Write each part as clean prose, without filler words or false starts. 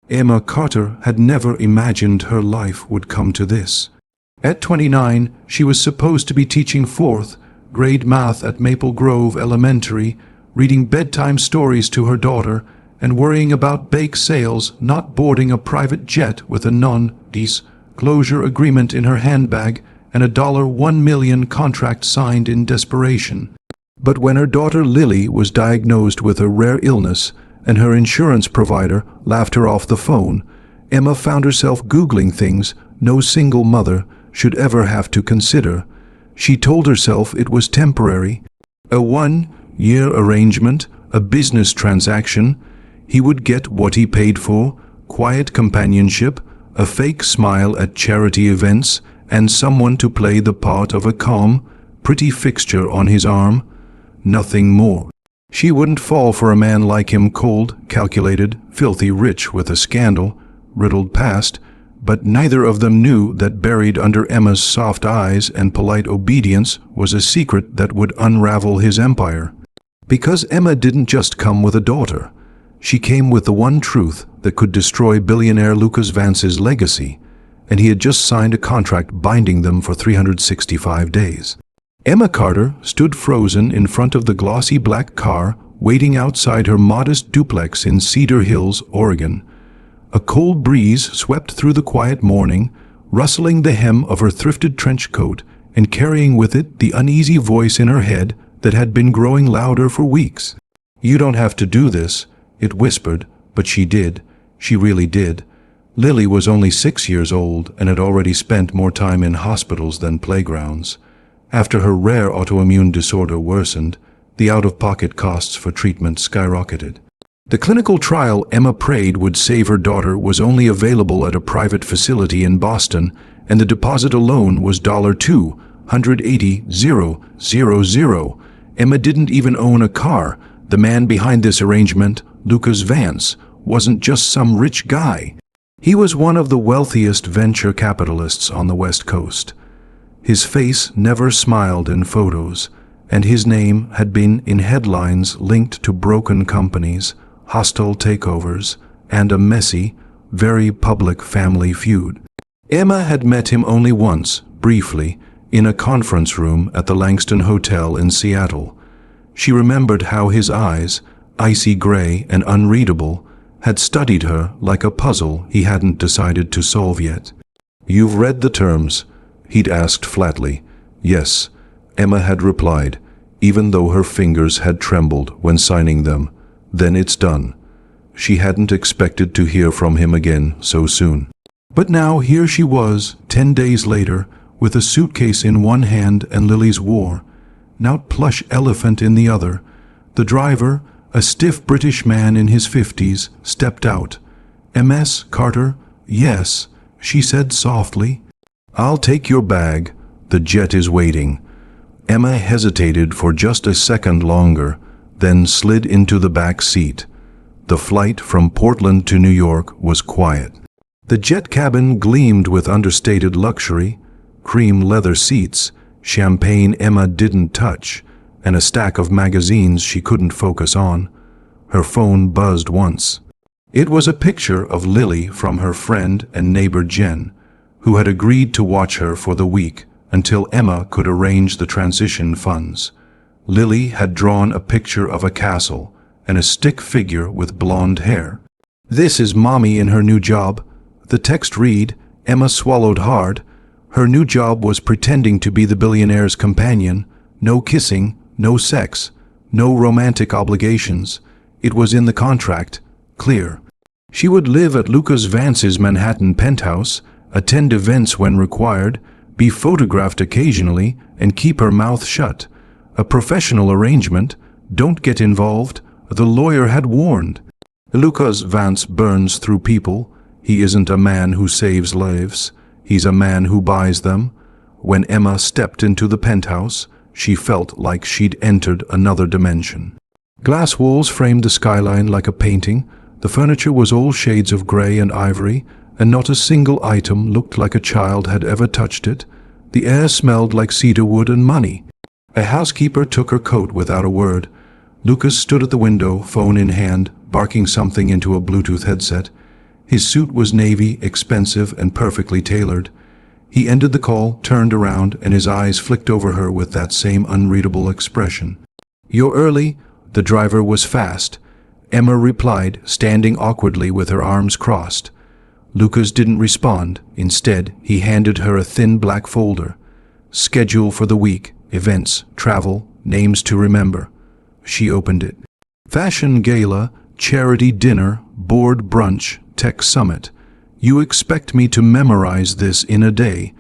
Emma Carter had never imagined her life would come to this. At 29, she was supposed to be teaching fourth grade math at Maple Grove Elementary, reading bedtime stories to her daughter, and worrying about bake sales, not boarding a private jet with a non-disclosure agreement in her handbag and a $1 million contract signed in desperation. But when her daughter Lily was diagnosed with a rare illness and her insurance provider laughed her off the phone, Emma found herself Googling things no single mother should ever have to consider. She told herself it was temporary, a one-year arrangement, a business transaction. He would get what he paid for, quiet companionship, a fake smile at charity events, and someone to play the part of a calm, pretty fixture on his arm. Nothing more. She wouldn't fall for a man like him, cold, calculated, filthy rich with a scandal-riddled past, but neither of them knew that buried under Emma's soft eyes and polite obedience was a secret that would unravel his empire. Because Emma didn't just come with a daughter. She came with the one truth that could destroy billionaire Lucas Vance's legacy, and he had just signed a contract binding them for 365 days. Emma Carter stood frozen in front of the glossy black car waiting outside her modest duplex in Cedar Hills, Oregon. A cold breeze swept through the quiet morning, rustling the hem of her thrifted trench coat and carrying with it the uneasy voice in her head that had been growing louder for weeks. "You don't have to do this," it whispered, but she did. She really did. Lily was only 6 years old and had already spent more time in hospitals than playgrounds. After her rare autoimmune disorder worsened, the out-of-pocket costs for treatment skyrocketed. The clinical trial Emma prayed would save her daughter was only available at a private facility in Boston, and the deposit alone was $280,000. Emma didn't even own a car. The man behind this arrangement, Lucas Vance, wasn't just some rich guy. He was one of the wealthiest venture capitalists on the West Coast. His face never smiled in photos, and his name had been in headlines linked to broken companies, hostile takeovers, and a messy, very public family feud. Emma had met him only once, briefly, in a conference room at the Langston Hotel in Seattle. She remembered how his eyes, icy gray and unreadable, had studied her like a puzzle he hadn't decided to solve yet. "You've read the terms?" he'd asked flatly. "Yes," Emma had replied, even though her fingers had trembled when signing them. "Then it's done." She hadn't expected to hear from him again so soon. But now here she was, 10 days later, with a suitcase in one hand and Lily's worn-out plush elephant in the other. The driver, a stiff British man in his 50s, stepped out. "MS Carter?" "Yes," she said softly. "I'll take your bag. The jet is waiting." Emma hesitated for just a second longer, then slid into the back seat. The flight from Portland to New York was quiet. The jet cabin gleamed with understated luxury, cream leather seats, champagne Emma didn't touch, and a stack of magazines she couldn't focus on. Her phone buzzed once. It was a picture of Lily from her friend and neighbor Jen, who had agreed to watch her for the week until Emma could arrange the transition funds. Lily had drawn a picture of a castle and a stick figure with blonde hair. "This is Mommy in her new job." The text read. Emma swallowed hard. Her new job was pretending to be the billionaire's companion. No kissing, no sex, no romantic obligations. It was in the contract, clear. She would live at Lucas Vance's Manhattan penthouse, attend events when required, be photographed occasionally, and keep her mouth shut. A professional arrangement. Don't get involved, the lawyer had warned. Lucas Vance burns through people. He isn't a man who saves lives. He's a man who buys them. When Emma stepped into the penthouse, she felt like she'd entered another dimension. Glass walls framed the skyline like a painting. The furniture was all shades of gray and ivory, and not a single item looked like a child had ever touched it. The air smelled like cedarwood and money. A housekeeper took her coat without a word. Lucas stood at the window, phone in hand, barking something into a Bluetooth headset. His suit was navy, expensive and perfectly tailored. He ended the call, turned around, and his eyes flicked over her with that same unreadable expression. "You're early." The driver was fast. Emma replied, standing awkwardly with her arms crossed. Lucas didn't respond. Instead, he handed her a thin black folder. Schedule for the week, events, travel, names to remember. She opened it. Fashion gala, charity dinner, board brunch, tech summit. You expect me to memorize this in a day.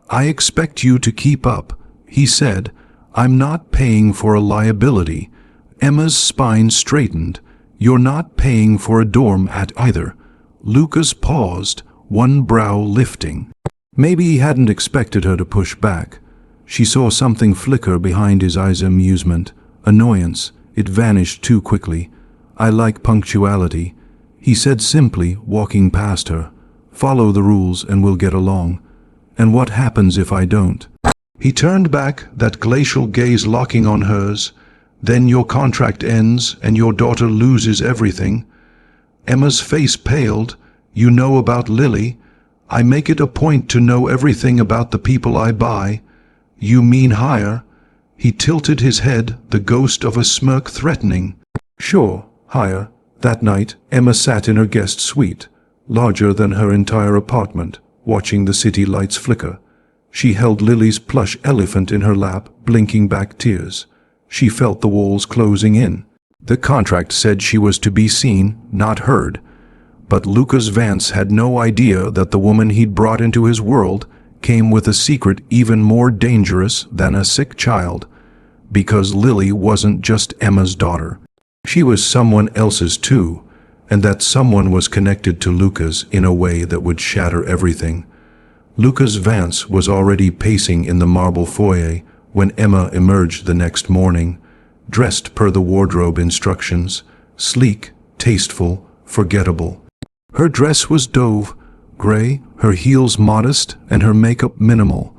I expect you to keep up, he said. I'm not paying for a liability. Emma's spine straightened. You're not paying for a doormat either. Lucas paused, one brow lifting. Maybe he hadn't expected her to push back. She saw something flicker behind his eyes: amusement, annoyance. It vanished too quickly. I like punctuality, he said simply, walking past her. Follow the rules and we'll get along. And what happens if I don't? He turned back, that glacial gaze locking on hers. Then your contract ends and your daughter loses everything. Emma's face paled. You know about Lily. I make it a point to know everything about the people I buy. You mean hire? He tilted his head, the ghost of a smirk threatening. Sure, hire. That night, Emma sat in her guest suite, larger than her entire apartment, watching the city lights flicker. She held Lily's plush elephant in her lap, blinking back tears. She felt the walls closing in. The contract said she was to be seen, not heard. But Lucas Vance had no idea that the woman he'd brought into his world came with a secret even more dangerous than a sick child. Because Lily wasn't just Emma's daughter. She was someone else's too, and that someone was connected to Lucas in a way that would shatter everything. Lucas Vance was already pacing in the marble foyer when Emma emerged the next morning, dressed per the wardrobe instructions, sleek, tasteful, forgettable. Her dress was dove, gray, her heels modest, and her makeup minimal,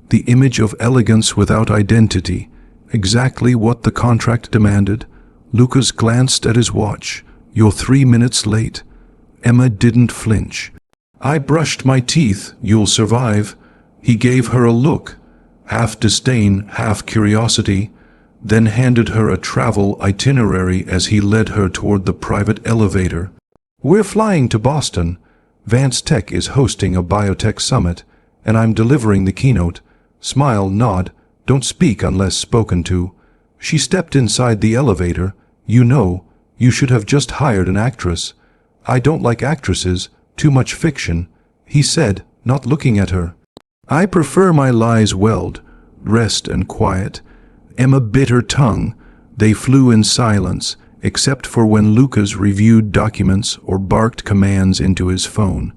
the image of elegance without identity, exactly what the contract demanded. Lucas glanced at his watch. You're 3 minutes late. Emma didn't flinch. I brushed my teeth. You'll survive. He gave her a look, half disdain, half curiosity, then handed her a travel itinerary as he led her toward the private elevator. We're flying to Boston. Vance Tech is hosting a biotech summit, and I'm delivering the keynote. Smile, nod, don't speak unless spoken to. She stepped inside the elevator. You know, you should have just hired an actress. I don't like actresses, too much fiction, he said, not looking at her. I prefer my lies welled, rest and quiet. Emma bit her tongue. They flew in silence, except for when Lucas reviewed documents or barked commands into his phone.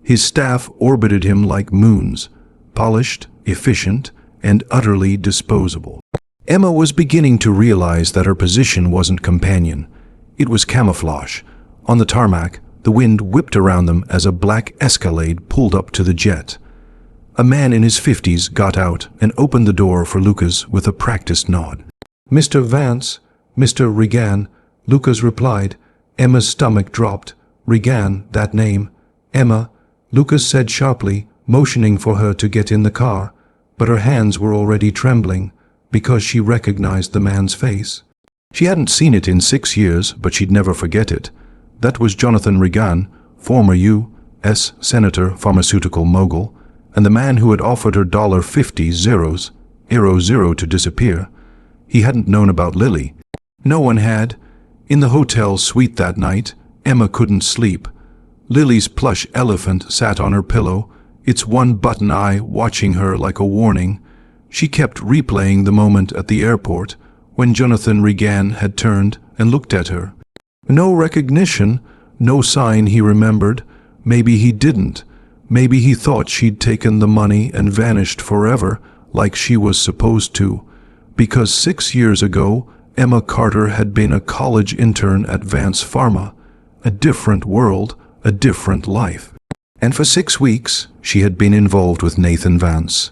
His staff orbited him like moons, polished, efficient, and utterly disposable. Emma was beginning to realize that her position wasn't companion. It was camouflage. On the tarmac, the wind whipped around them as a black Escalade pulled up to the jet. A man in his 50s got out and opened the door for Lucas with a practiced nod. Mr. Vance, Mr. Regan, Lucas replied. Emma's stomach dropped. Regan, that name. Emma, Lucas said sharply, motioning for her to get in the car, but her hands were already trembling because she recognized the man's face. She hadn't seen it in 6 years, but she'd never forget it. That was Jonathan Regan, former U.S. Senator, pharmaceutical mogul, and the man who had offered her $50 to disappear. He hadn't known about Lily. No one had. In the hotel suite that night, Emma couldn't sleep. Lily's plush elephant sat on her pillow, its one button eye watching her like a warning. She kept replaying the moment at the airport when Jonathan Regan had turned and looked at her. No recognition, no sign he remembered. Maybe he didn't. Maybe he thought she'd taken the money and vanished forever, like she was supposed to. Because 6 years ago, Emma Carter had been a college intern at Vance Pharma. A different world, a different life. And for 6 weeks, she had been involved with Nathan Vance,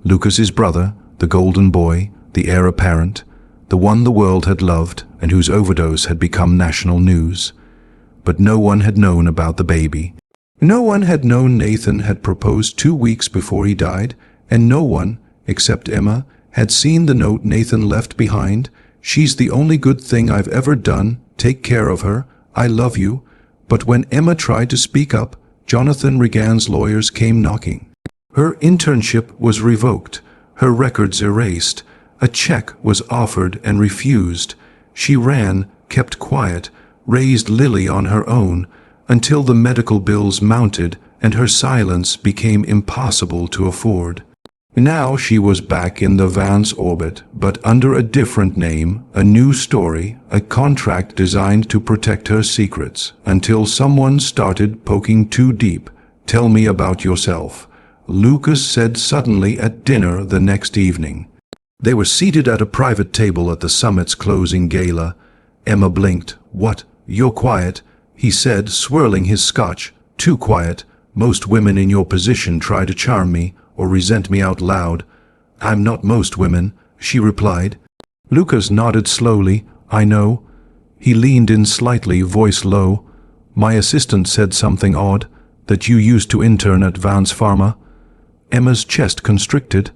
Lucas's brother, the golden boy, the heir apparent, the one the world had loved and whose overdose had become national news. But no one had known about the baby. No one had known Nathan had proposed 2 weeks before he died, and no one, except Emma, had seen the note Nathan left behind. "She's the only good thing I've ever done. Take care of her. I love you." But when Emma tried to speak up, Jonathan Regan's lawyers came knocking. Her internship was revoked, her records erased, a check was offered and refused. She ran, kept quiet, raised Lily on her own, until the medical bills mounted and her silence became impossible to afford. Now she was back in the Vance orbit, but under a different name, a new story, a contract designed to protect her secrets, until someone started poking too deep. "Tell me about yourself," Lucas said suddenly at dinner the next evening. They were seated at a private table at the summit's closing gala. Emma blinked. "What? You're quiet," he said, swirling his scotch. "Too quiet. Most women in your position try to charm me, or resent me out loud." "I'm not most women," she replied. Lucas nodded slowly. "I know." He leaned in slightly, voice low. "My assistant said something odd, that you used to intern at Vance Pharma." Emma's chest constricted.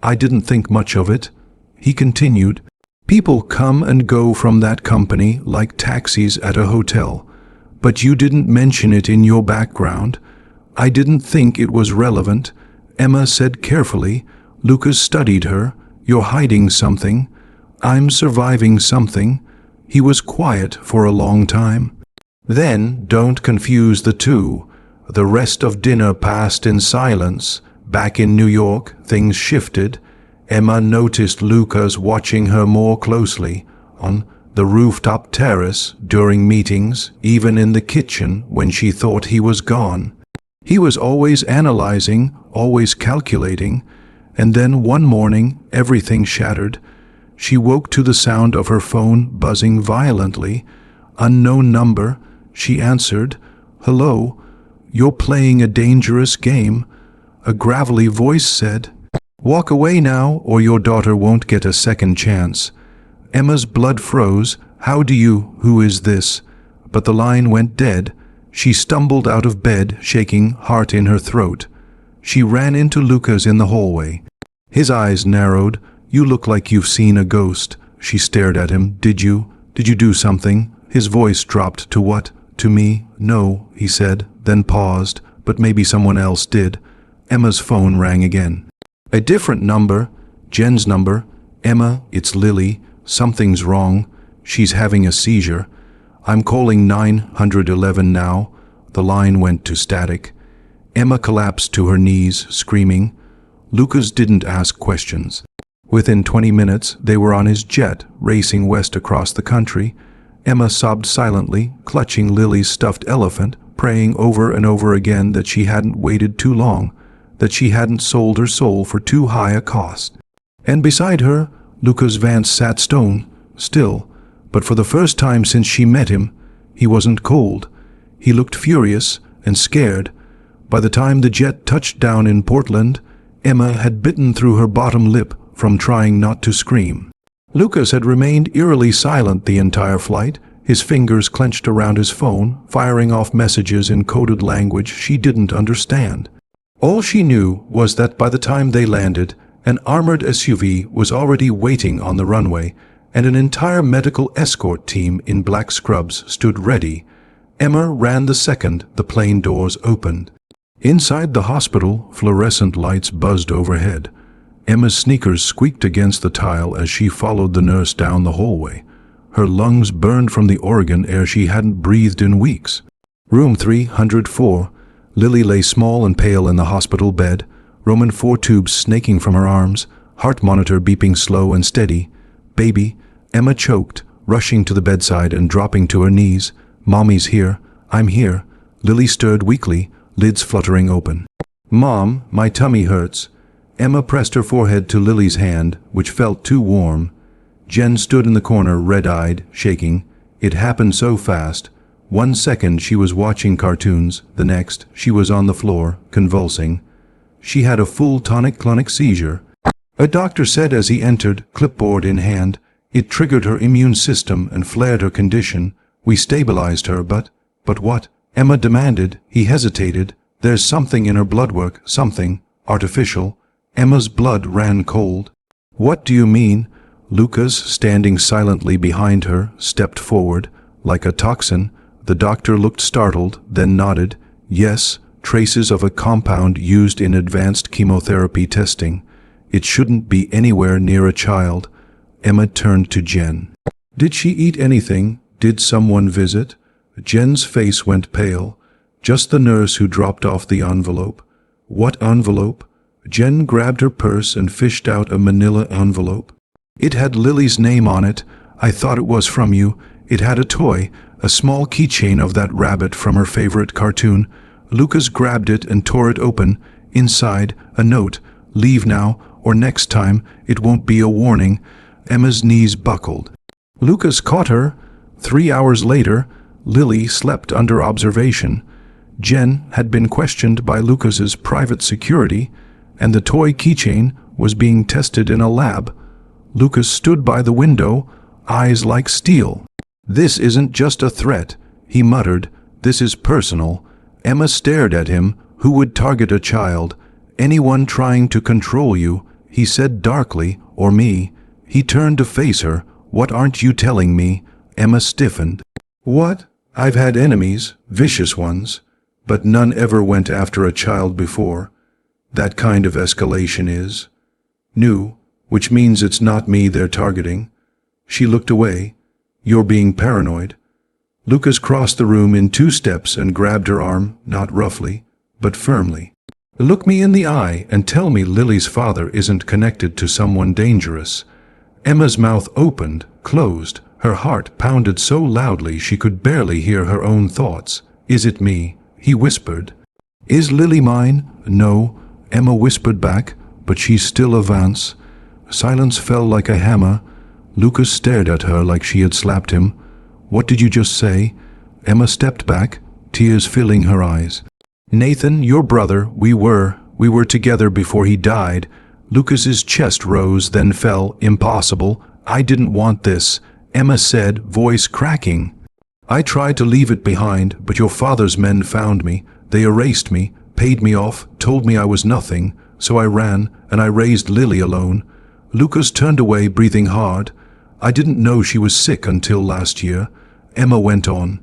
"I didn't think much of it," he continued. "People come and go from that company like taxis at a hotel. But you didn't mention it in your background. I didn't think it was relevant," Emma said carefully. Lucas studied her. "You're hiding something." "I'm surviving something." He was quiet for a long time. "Then don't confuse the two." The rest of dinner passed in silence. Back in New York, things shifted. Emma noticed Lucas watching her more closely, on the rooftop terrace, during meetings, even in the kitchen when she thought he was gone. He was always analyzing, always calculating, and then one morning everything shattered. She woke to the sound of her phone buzzing violently. "Unknown number," she answered. "Hello, you're playing a dangerous game," a gravelly voice said. "Walk away now, or your daughter won't get a second chance." Emma's blood froze. Who is this?" But the line went dead. She stumbled out of bed, shaking, heart in her throat. She ran into Lucas in the hallway. His eyes narrowed. "You look like you've seen a ghost." She stared at him. Did you do something?" His voice dropped. "To what? To me?" "No," he said, then paused. "But maybe someone else did." Emma's phone rang again. A different number. Jen's number. "Emma, it's Lily. Something's wrong. She's having a seizure. I'm calling 911 now." The line went to static. Emma collapsed to her knees, screaming. Lucas didn't ask questions. Within 20 minutes, they were on his jet, racing west across the country. Emma sobbed silently, clutching Lily's stuffed elephant, praying over and over again that she hadn't waited too long, that she hadn't sold her soul for too high a cost. And beside her, Lucas Vance sat stone, still, but for the first time since she met him, he wasn't cold. He looked furious and scared. By the time the jet touched down in Portland, Emma had bitten through her bottom lip from trying not to scream. Lucas had remained eerily silent the entire flight, his fingers clenched around his phone, firing off messages in coded language she didn't understand. All she knew was that by the time they landed, an armored SUV was already waiting on the runway, and an entire medical escort team in black scrubs stood ready. Emma ran the second the plane doors opened. Inside the hospital, fluorescent lights buzzed overhead. Emma's sneakers squeaked against the tile as she followed the nurse down the hallway. Her lungs burned from the Oregon air she hadn't breathed in weeks. Room 304. Lily lay small and pale in the hospital bed, Roman IV tubes snaking from her arms, heart monitor beeping slow and steady. "Baby," Emma choked, rushing to the bedside and dropping to her knees. "Mommy's here. I'm here." Lily stirred weakly, lids fluttering open. "Mom, my tummy hurts." Emma pressed her forehead to Lily's hand, which felt too warm. Jen stood in the corner, red-eyed, shaking. It happened so fast. 1 second she was watching cartoons, the next she was on the floor, convulsing. She had a full tonic-clonic seizure. A doctor said as he entered, clipboard in hand. It triggered her immune system and flared her condition. "We stabilized her, but what?" Emma demanded. He hesitated. There's something in her bloodwork, something artificial. Emma's blood ran cold. What do you mean? Lucas, standing silently behind her, stepped forward. Like a toxin. The doctor looked startled, then nodded. Yes, traces of a compound used in advanced chemotherapy testing. It shouldn't be anywhere near a child. Emma turned to Jen. Did she eat anything? Did someone visit? Jen's face went pale. Just the nurse who dropped off the envelope. What envelope? Jen grabbed her purse and fished out a manila envelope. It had Lily's name on it. I thought it was from you. It had a toy, a small keychain of that rabbit from her favorite cartoon. Lucas grabbed it and tore it open. Inside, a note. Leave now, or next time, it won't be a warning. Emma's knees buckled. Lucas caught her. 3 hours later, Lily slept under observation. Jen had been questioned by Lucas's private security, and the toy keychain was being tested in a lab. Lucas stood by the window, eyes like steel. This isn't just a threat, he muttered. This is personal. Emma stared at him. Who would target a child? Anyone trying to control you, he said darkly, or me. He turned to face her. What aren't you telling me? Emma stiffened. What? I've had enemies, vicious ones, but none ever went after a child before. That kind of escalation is new, which means it's not me they're targeting. She looked away. You're being paranoid. Lucas crossed the room in 2 steps and grabbed her arm, not roughly, but firmly. Look me in the eye and tell me Lily's father isn't connected to someone dangerous. Emma's mouth opened, closed. Her heart pounded so loudly she could barely hear her own thoughts. Is it me? He whispered. Is Lily mine? No, Emma whispered back, but she's still a Vance. Silence fell like a hammer. Lucas stared at her like she had slapped him. What did you just say? Emma stepped back, tears filling her eyes. Nathan, your brother, we were together before he died. Lucas's chest rose, then fell. Impossible. I didn't want this, Emma said, voice cracking. I tried to leave it behind, but your father's men found me. They erased me, paid me off, told me I was nothing. So I ran, and I raised Lily alone. Lucas turned away, breathing hard. I didn't know she was sick until last year. Emma went on.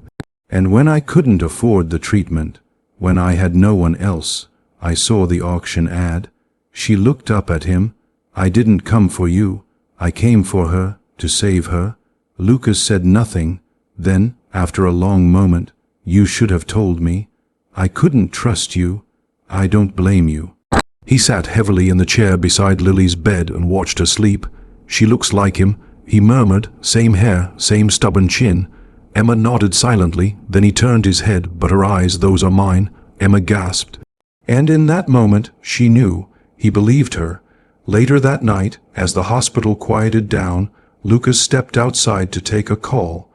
And when I couldn't afford the treatment, when I had no one else, I saw the auction ad. She looked up at him. I didn't come for you. I came for her, to save her. Lucas said nothing. Then, after a long moment, you should have told me. I couldn't trust you. I don't blame you. He sat heavily in the chair beside Lily's bed and watched her sleep. She looks like him, he murmured, same hair, same stubborn chin. Emma nodded silently, then he turned his head, but her eyes, those are mine. Emma gasped. And in that moment, she knew. He believed her. Later that night, as the hospital quieted down, Lucas stepped outside to take a call.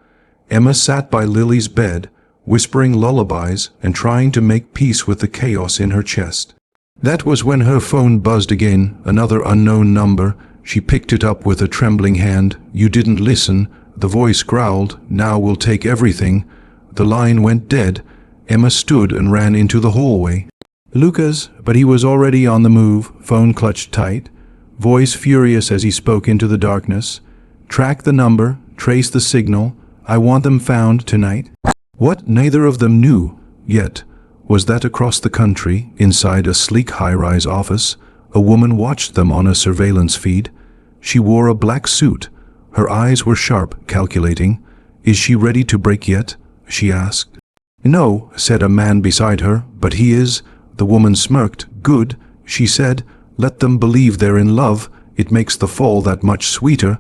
Emma sat by Lily's bed, whispering lullabies and trying to make peace with the chaos in her chest. That was when her phone buzzed again, another unknown number. She picked it up with a trembling hand. You didn't listen. The voice growled, now we'll take everything. The line went dead. Emma stood and ran into the hallway. Lucas, but he was already on the move, phone clutched tight, voice furious as he spoke into the darkness. Track the number, trace the signal. I want them found tonight. What neither of them knew yet was that across the country, inside a sleek high-rise office, a woman watched them on a surveillance feed. She wore a black suit. Her eyes were sharp, calculating. Is she ready to break yet? She asked. No, said a man beside her, but he is. The woman smirked. Good, she said. Let them believe they're in love. It makes the fall that much sweeter.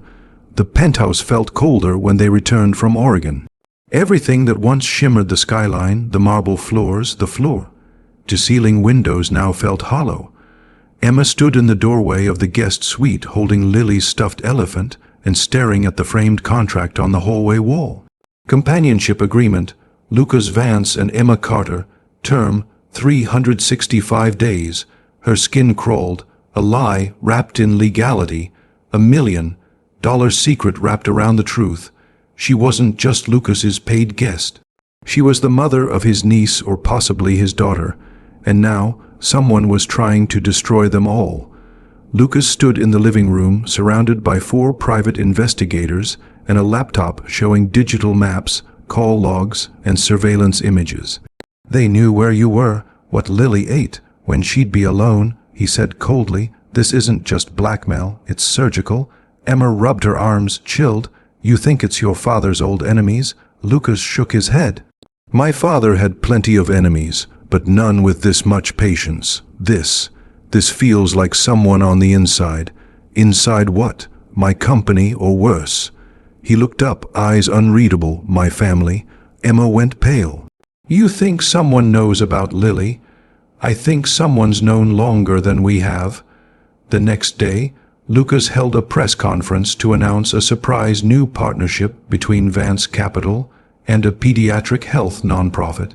The penthouse felt colder when they returned from Oregon. Everything that once shimmered the skyline, the marble floors, the floor to ceiling windows now felt hollow. Emma stood in the doorway of the guest suite holding Lily's stuffed elephant and staring at the framed contract on the hallway wall. Companionship agreement, Lucas Vance and Emma Carter, term 365 days. Her skin crawled, a lie wrapped in legality, $1 million secret wrapped around the truth. She wasn't just Lucas's paid guest. She was the mother of his niece or possibly his daughter, and now someone was trying to destroy them all. Lucas stood in the living room surrounded by 4 private investigators and a laptop showing digital maps, call logs, and surveillance images. "They knew where you were, what Lily ate, when she'd be alone," he said coldly. "This isn't just blackmail, it's surgical." Emma rubbed her arms, chilled. "You think it's your father's old enemies?" Lucas shook his head. "My father had plenty of enemies, but none with this much patience. This feels like someone on the inside." "Inside what? My company or worse?" He looked up, eyes unreadable. "My family." Emma went pale. "You think someone knows about Lily?" "I think someone's known longer than we have." The next day, Lucas held a press conference to announce a surprise new partnership between Vance Capital and a pediatric health nonprofit.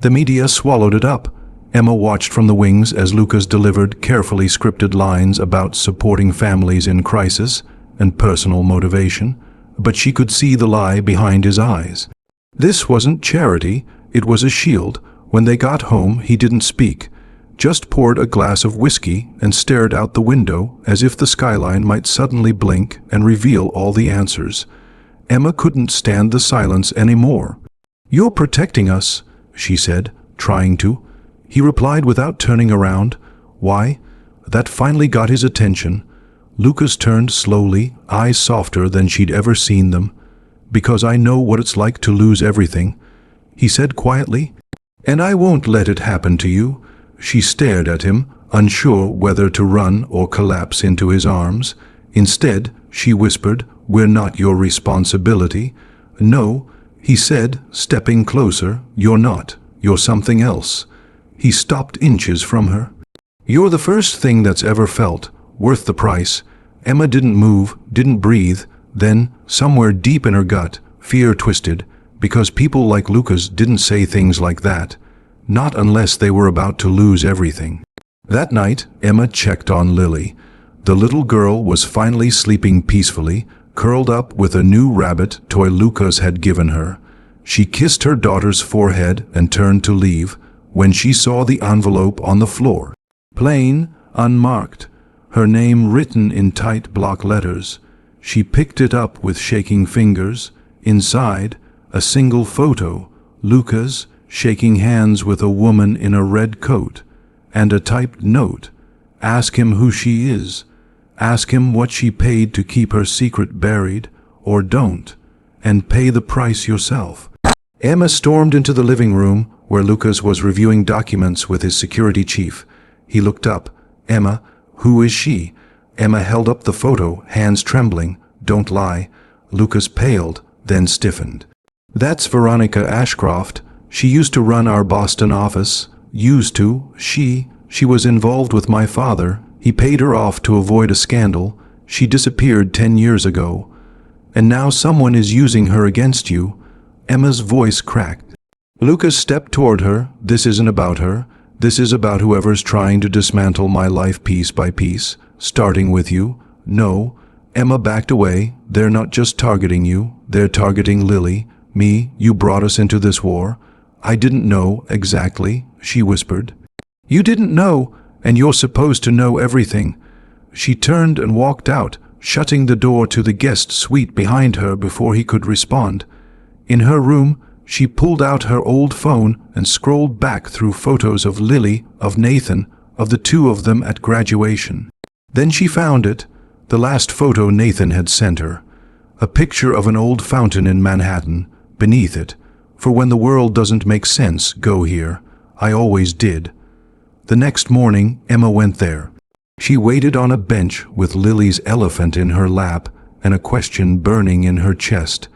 The media swallowed it up. Emma watched from the wings as Lucas delivered carefully scripted lines about supporting families in crisis and personal motivation, but she could see the lie behind his eyes. This wasn't charity, it was a shield. When they got home, he didn't speak, just poured a glass of whiskey and stared out the window as if the skyline might suddenly blink and reveal all the answers. Emma couldn't stand the silence anymore. "You're protecting us," she said, trying to. He replied without turning around. "Why?" That finally got his attention. Lucas turned slowly, eyes softer than she'd ever seen them. "Because I know what it's like to lose everything," he said quietly. "And I won't let it happen to you." She stared at him, unsure whether to run or collapse into his arms. Instead, she whispered, "We're not your responsibility." "No," he said, stepping closer. "You're not. You're something else." He stopped inches from her. "You're the first thing that's ever felt, worth the price." Emma didn't move, didn't breathe. Then, somewhere deep in her gut, fear twisted, because people like Lucas didn't say things like that. Not unless they were about to lose everything. That night, Emma checked on Lily. The little girl was finally sleeping peacefully, curled up with a new rabbit toy Lucas had given her. She kissed her daughter's forehead and turned to leave when she saw the envelope on the floor. Plain, unmarked, her name written in tight block letters. She picked it up with shaking fingers. Inside, a single photo, Lucas shaking hands with a woman in a red coat, and a typed note. "Ask him who she is. Ask him what she paid to keep her secret buried, or don't, and pay the price yourself." Emma stormed into the living room where Lucas was reviewing documents with his security chief. He looked up. "Emma, who is she?" Emma held up the photo, hands trembling. "Don't lie." Lucas paled, then stiffened. "That's Veronica Ashcroft. She used to run our Boston office. Used to. She was involved with my father. He paid her off to avoid a scandal. She disappeared 10 years ago. And now someone is using her against you." Emma's voice cracked. Lucas stepped toward her. "This isn't about her. This is about whoever's trying to dismantle my life piece by piece, starting with you." "No." Emma backed away. "They're not just targeting you. They're targeting Lily. Me. You brought us into this war." "I didn't know exactly," she whispered. "You didn't know, and you're supposed to know everything." She turned and walked out, shutting the door to the guest suite behind her before he could respond. In her room, she pulled out her old phone and scrolled back through photos of Lily, of Nathan, of the two of them at graduation. Then she found it, the last photo Nathan had sent her. A picture of an old fountain in Manhattan. Beneath it, "For when the world doesn't make sense, go here. I always did." The next morning, Emma went there. She waited on a bench with Lily's elephant in her lap and a question burning in her chest.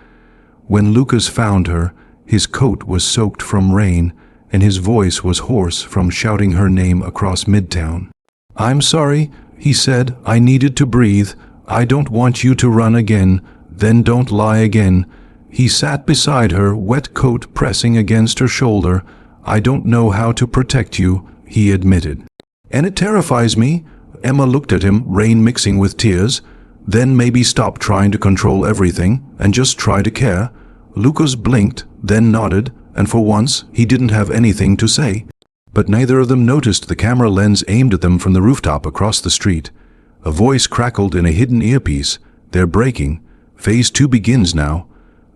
When Lucas found her, his coat was soaked from rain, and his voice was hoarse from shouting her name across Midtown. "I'm sorry," he said. "I needed to breathe. I don't want you to run again. Then don't lie again." He sat beside her, wet coat pressing against her shoulder. "I don't know how to protect you," he admitted. "And it terrifies me." Emma looked at him, rain mixing with tears. "Then maybe stop trying to control everything and just try to care." Lucas blinked, then nodded. and for once he didn't have anything to say. But neither of them noticed the camera lens aimed at them from the rooftop across the street. A voice crackled in a hidden earpiece. "They're breaking. Phase 2 begins now."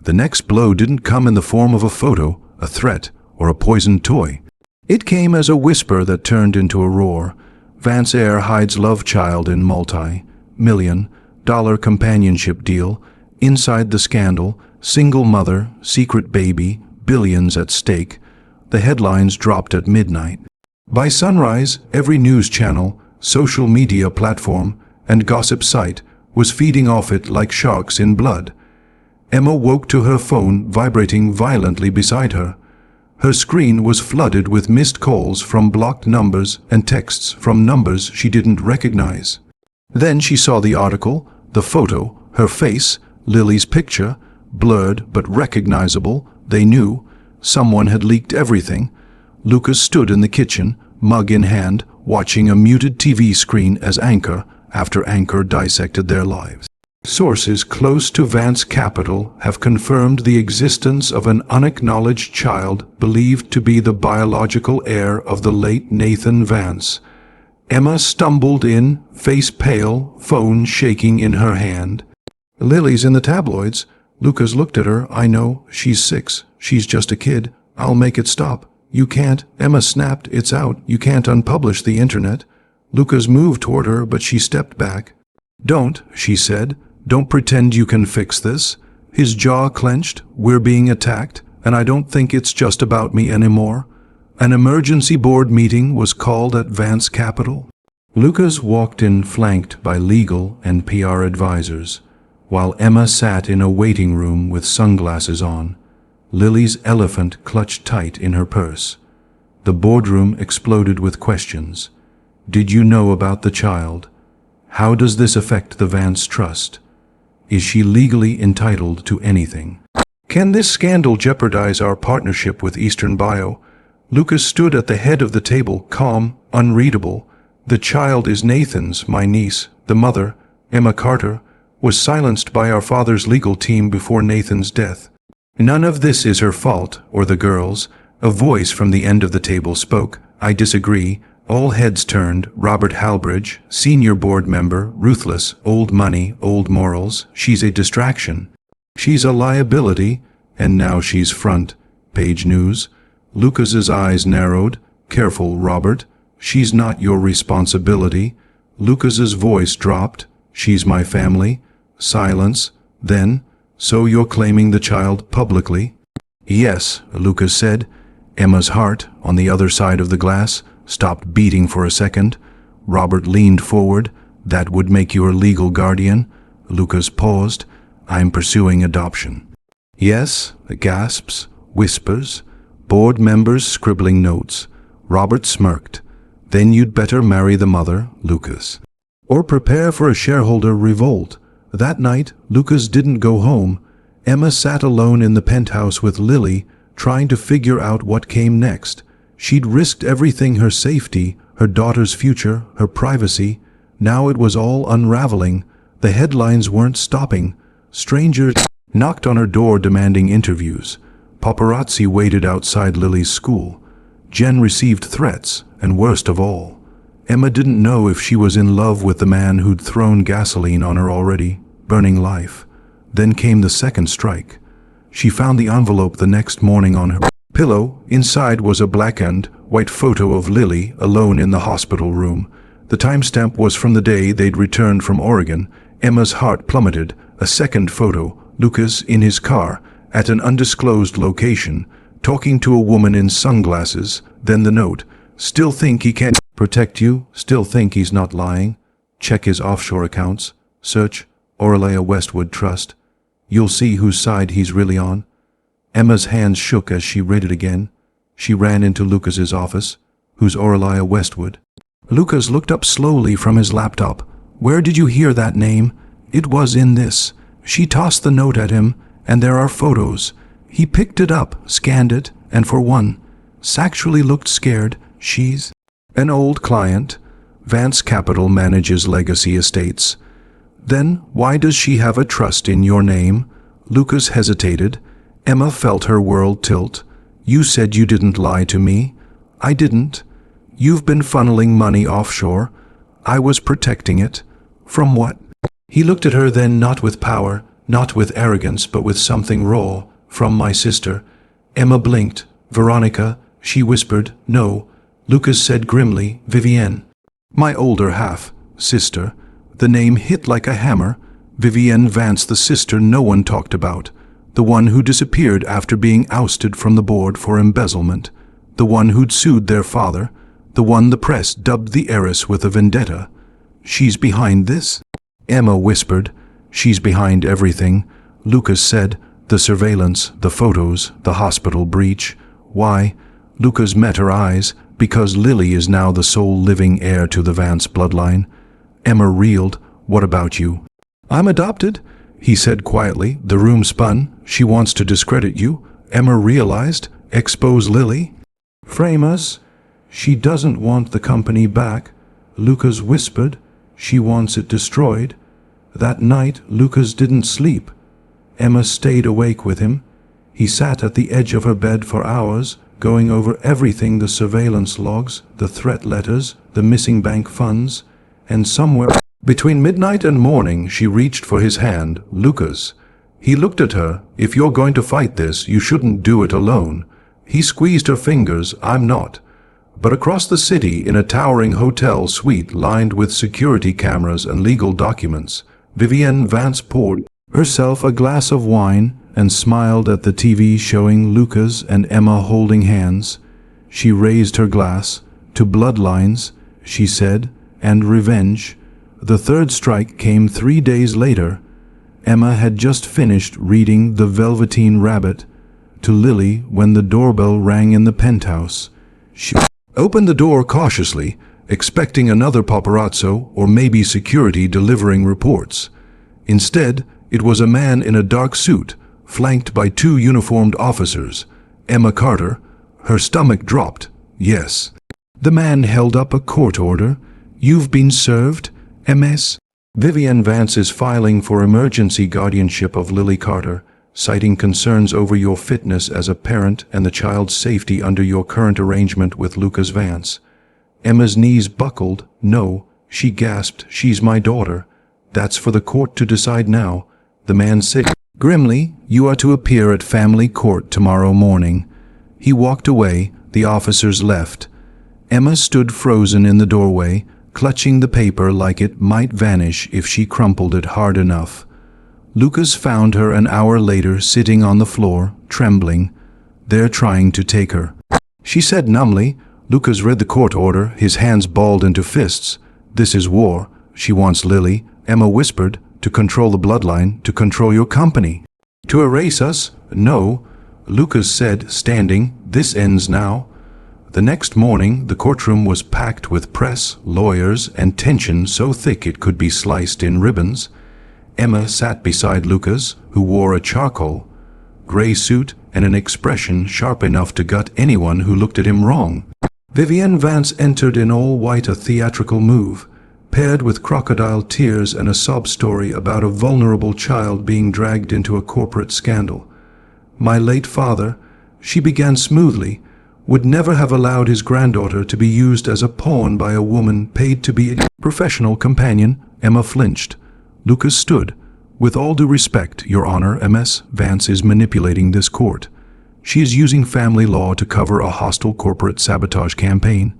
The next blow didn't come in the form of a photo, a threat, or a poisoned toy. It came as a whisper that turned into a roar. Vance Air hides love child in multi-million-dollar companionship deal. Inside the scandal, single mother, secret baby, billions at stake. The headlines dropped at midnight. By sunrise, every news channel, social media platform, and gossip site was feeding off it like sharks in blood. Emma woke to her phone vibrating violently beside her. Her screen was flooded with missed calls from blocked numbers and texts from numbers she didn't recognize. Then she saw the article, the photo, her face, Lily's picture, blurred but recognizable. They knew. Someone had leaked everything. Lucas stood in the kitchen, mug in hand, watching a muted TV screen as anchor after anchor dissected their lives. Sources close to Vance Capital have confirmed the existence of an unacknowledged child believed to be the biological heir of the late Nathan Vance. Emma stumbled in, face pale, phone shaking in her hand. "Lily's in the tabloids." Lucas looked at her. "I know. She's 6. She's just a kid. I'll make it stop." "You can't." Emma snapped. "It's out. You can't unpublish the internet." Lucas moved toward her, but she stepped back. "Don't," she said. "Don't pretend you can fix this." His jaw clenched. "We're being attacked, and I don't think it's just about me anymore." An emergency board meeting was called at Vance Capital. Lucas walked in flanked by legal and PR advisors, while Emma sat in a waiting room with sunglasses on. Lily's elephant clutched tight in her purse. The boardroom exploded with questions. Did you know about the child? How does this affect the Vance Trust? Is she legally entitled to anything? Can this scandal jeopardize our partnership with Eastern Bio? Lucas stood at the head of the table, calm, unreadable. The child is Nathan's, my niece. The mother, Emma Carter, was silenced by our father's legal team before Nathan's death. None of this is her fault, or the girls'. A voice from the end of the table spoke. "I disagree." All heads turned. Robert Halbridge, senior board member, ruthless, old money, old morals. "She's a distraction. She's a liability." And now she's front page news. Lucas's eyes narrowed. "Careful, Robert. She's not your responsibility." Lucas's voice dropped. "She's my family." Silence. Then, "So you're claiming the child publicly?" "Yes," Lucas said. Emma's heart, on the other side of the glass, stopped beating for a second. Robert leaned forward. "That would make you her legal guardian." Lucas paused. "I'm pursuing adoption." "Yes," gasps, whispers, board members scribbling notes. Robert smirked. "Then you'd better marry the mother, Lucas. Or prepare for a shareholder revolt." That night, Lucas didn't go home. Emma sat alone in the penthouse with Lily, trying to figure out what came next. She'd risked everything, her safety, her daughter's future, her privacy. Now it was all unraveling. The headlines weren't stopping. Strangers knocked on her door demanding interviews. Paparazzi waited outside Lily's school. Jen received threats, and worst of all, Emma didn't know if she was in love with the man who'd thrown gasoline on her already burning life. Then came the second strike. She found the envelope the next morning on her pillow. Inside was a blackened, white photo of Lily alone in the hospital room. The timestamp was from the day they'd returned from Oregon. Emma's heart plummeted. A second photo, Lucas in his car, at an undisclosed location, talking to a woman in sunglasses. Then the note, "Still think he can't protect you? Still think he's not lying? Check his offshore accounts. Search Aurelia Westwood Trust. You'll see whose side he's really on." Emma's hands shook as she read it again. She ran into Lucas's office. "Who's Aurelia Westwood?" Lucas looked up slowly from his laptop. "Where did you hear that name?" "It was in this." She tossed the note at him, and there are photos. He picked it up, scanned it, and for one, sexually looked scared. "She's an old client. Vance Capital manages legacy estates." "Then why does she have a trust in your name?" Lucas hesitated. Emma felt her world tilt. You said you didn't lie to me. I didn't. You've been funneling money offshore. I was protecting it. From what? He looked at her then, not with power, not with arrogance, but with something raw. From my sister. Emma blinked. Veronica, she whispered. No. Lucas said grimly, Vivienne. My older half, sister. The name hit like a hammer. Vivienne Vance, the sister no one talked about. The one who disappeared after being ousted from the board for embezzlement. The one who'd sued their father. The one the press dubbed the heiress with a vendetta. She's behind this? Emma whispered. She's behind everything. Lucas said. The surveillance, the photos, the hospital breach. Why? Lucas met her eyes. Because Lily is now the sole living heir to the Vance bloodline. Emma reeled. What about you? I'm adopted, he said quietly. The room spun. She wants to discredit you. Emma realized. Expose Lily. Frame us. She doesn't want the company back. Lucas whispered. She wants it destroyed. That night, Lucas didn't sleep. Emma stayed awake with him. He sat at the edge of her bed for hours, going over everything, the surveillance logs, the threat letters, the missing bank funds, and somewhere between midnight and morning she reached for his hand. Lucas. He looked at her. If you're going to fight this, you shouldn't do it alone. He squeezed her fingers. I'm not. But across the city, in a towering hotel suite lined with security cameras and legal documents, Vivienne Vance poured herself a glass of wine and smiled at the TV showing Lucas and Emma holding hands. She raised her glass. To bloodlines, she said, and revenge. The third strike came 3 days later. Emma had just finished reading The Velveteen Rabbit to Lily when the doorbell rang in the penthouse. She opened the door cautiously, expecting another paparazzo or maybe security delivering reports. Instead, it was a man in a dark suit, flanked by 2 uniformed officers. Emma Carter. Her stomach dropped. Yes. The man held up a court order. You've been served, MS. Vivienne Vance is filing for emergency guardianship of Lily Carter, citing concerns over your fitness as a parent and the child's safety under your current arrangement with Lucas Vance. Emma's knees buckled. No, she gasped. She's my daughter. That's for the court to decide now. The man said grimly, you are to appear at family court tomorrow morning. He walked away. The officers left. Emma stood frozen in the doorway, clutching the paper like it might vanish if she crumpled it hard enough. Lucas found her an hour later sitting on the floor, trembling. They're trying to take her. She said numbly. Lucas read the court order, his hands balled into fists. This is war. She wants Lily. Emma whispered. To control the bloodline, to control your company. To erase us? No. Lucas said, standing. This ends now. The next morning, the courtroom was packed with press, lawyers, and tension so thick it could be sliced in ribbons. Emma sat beside Lucas, who wore a charcoal gray suit and an expression sharp enough to gut anyone who looked at him wrong. Vivienne Vance entered in all white, a theatrical move, paired with crocodile tears and a sob story about a vulnerable child being dragged into a corporate scandal. My late father, she began smoothly, would never have allowed his granddaughter to be used as a pawn by a woman paid to be a professional companion. Emma flinched. Lucas stood. With all due respect, Your Honor, MS Vance is manipulating this court. She is using family law to cover a hostile corporate sabotage campaign.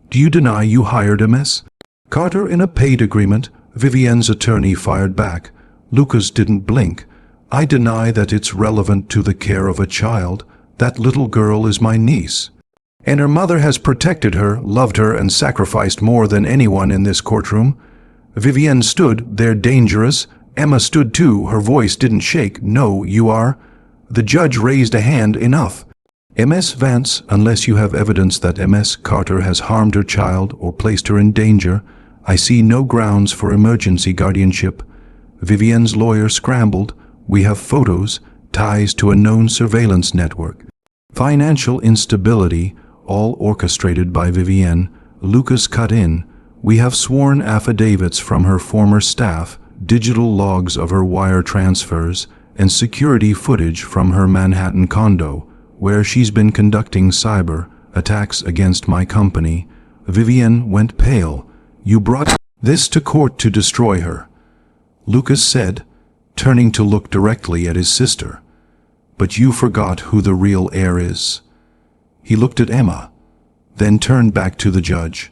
Do you deny you hired MS Carter in a paid agreement? Vivienne's attorney fired back. Lucas didn't blink. I deny that it's relevant to the care of a child. That little girl is my niece. And her mother has protected her, loved her, and sacrificed more than anyone in this courtroom. Vivienne stood. They're dangerous. Emma stood too. Her voice didn't shake. No, you are. The judge raised a hand. Enough. MS Vance, unless you have evidence that MS Carter has harmed her child or placed her in danger, I see no grounds for emergency guardianship. Vivienne's lawyer scrambled. We have photos, ties to a known surveillance network. Financial instability, all orchestrated by Vivienne. Lucas cut in. We have sworn affidavits from her former staff, digital logs of her wire transfers, and security footage from her Manhattan condo. where she's been conducting cyber attacks against my company. Vivienne went pale. You brought this to court to destroy her, Lucas said, turning to look directly at his sister. But you forgot who the real heir is. He looked at Emma, then turned back to the judge.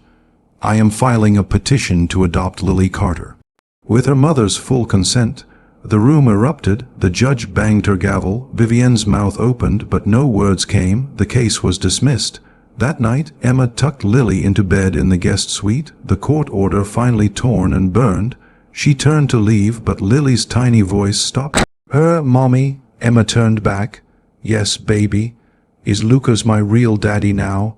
I am filing a petition to adopt Lily Carter. With her mother's full consent, the room erupted. The judge banged her gavel. Vivienne's mouth opened, but no words came. The case was dismissed. That night, Emma tucked Lily into bed in the guest suite, the court order finally torn and burned. She turned to leave, but Lily's tiny voice stopped her. Mommy, Emma turned back. Yes, baby. Is Lucas my real daddy now?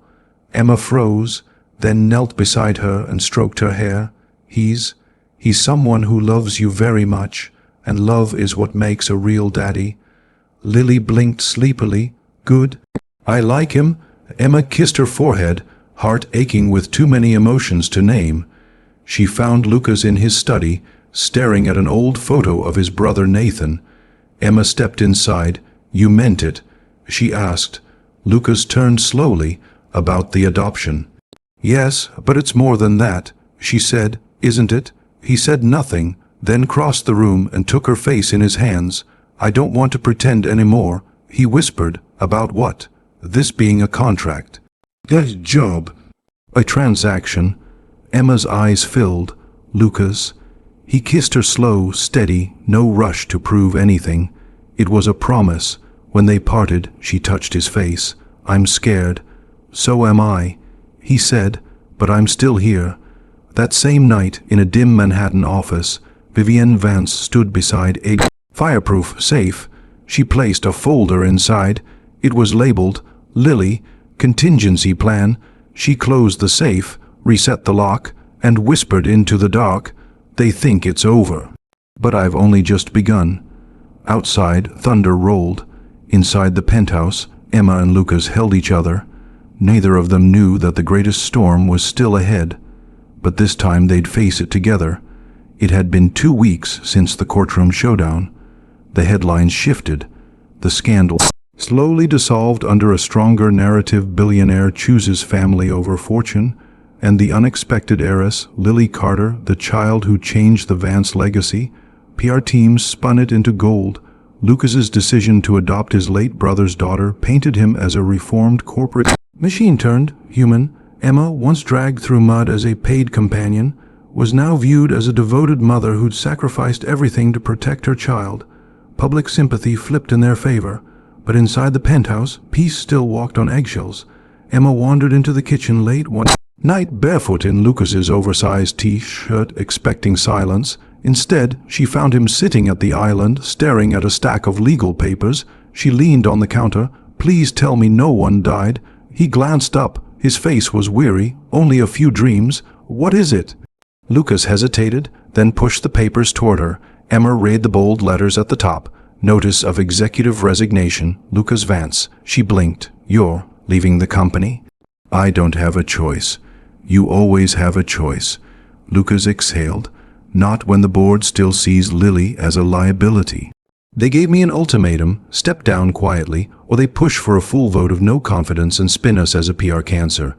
Emma froze, then knelt beside her and stroked her hair. He's someone who loves you very much, and love is what makes a real daddy. Lily blinked sleepily. Good. I like him. Emma kissed her forehead, heart aching with too many emotions to name. She found Lucas in his study, staring at an old photo of his brother Nathan. Emma stepped inside. You meant it? She asked. Lucas turned slowly. About the adoption. Yes, but it's more than that, she said. Isn't it? He said nothing, then crossed the room and took her face in his hands. I don't want to pretend anymore, he whispered. About what? This being a contract. A job. A transaction. Emma's eyes filled. Lucas. He kissed her slow, steady, no rush to prove anything. It was a promise. When they parted, she touched his face. I'm scared. So am I, he said, but I'm still here. That same night, in a dim Manhattan office, Vivienne Vance stood beside a fireproof safe. She placed a folder inside. It was labeled Lily, Contingency Plan. She closed the safe, reset the lock, and whispered into the dark, They think it's over. But I've only just begun. Outside, thunder rolled. Inside the penthouse, Emma and Lucas held each other. Neither of them knew that the greatest storm was still ahead, but this time they'd face it together. It had been 2 weeks since the courtroom showdown. The headlines shifted. The scandal slowly dissolved under a stronger narrative. Billionaire chooses family over fortune, and the unexpected heiress, Lily Carter, the child who changed the Vance legacy. PR teams spun it into gold. Lucas's decision to adopt his late brother's daughter painted him as a reformed corporate machine-turned human. Emma, once dragged through mud as a paid companion, was now viewed as a devoted mother who'd sacrificed everything to protect her child. Public sympathy flipped in their favor, but inside the penthouse, peace still walked on eggshells. Emma wandered into the kitchen late one night, barefoot in Lucas's oversized T-shirt, expecting silence. Instead, she found him sitting at the island, staring at a stack of legal papers. She leaned on the counter. Please tell me no one died. He glanced up. His face was weary. Only a few dreams. What is it? Lucas hesitated, then pushed the papers toward her. Emma read the bold letters at the top. Notice of executive resignation, Lucas Vance. She blinked. You're leaving the company? I don't have a choice. You always have a choice. Lucas exhaled. Not when the board still sees Lily as a liability. They gave me an ultimatum, step down quietly, or they push for a full vote of no confidence and spin us as a PR cancer.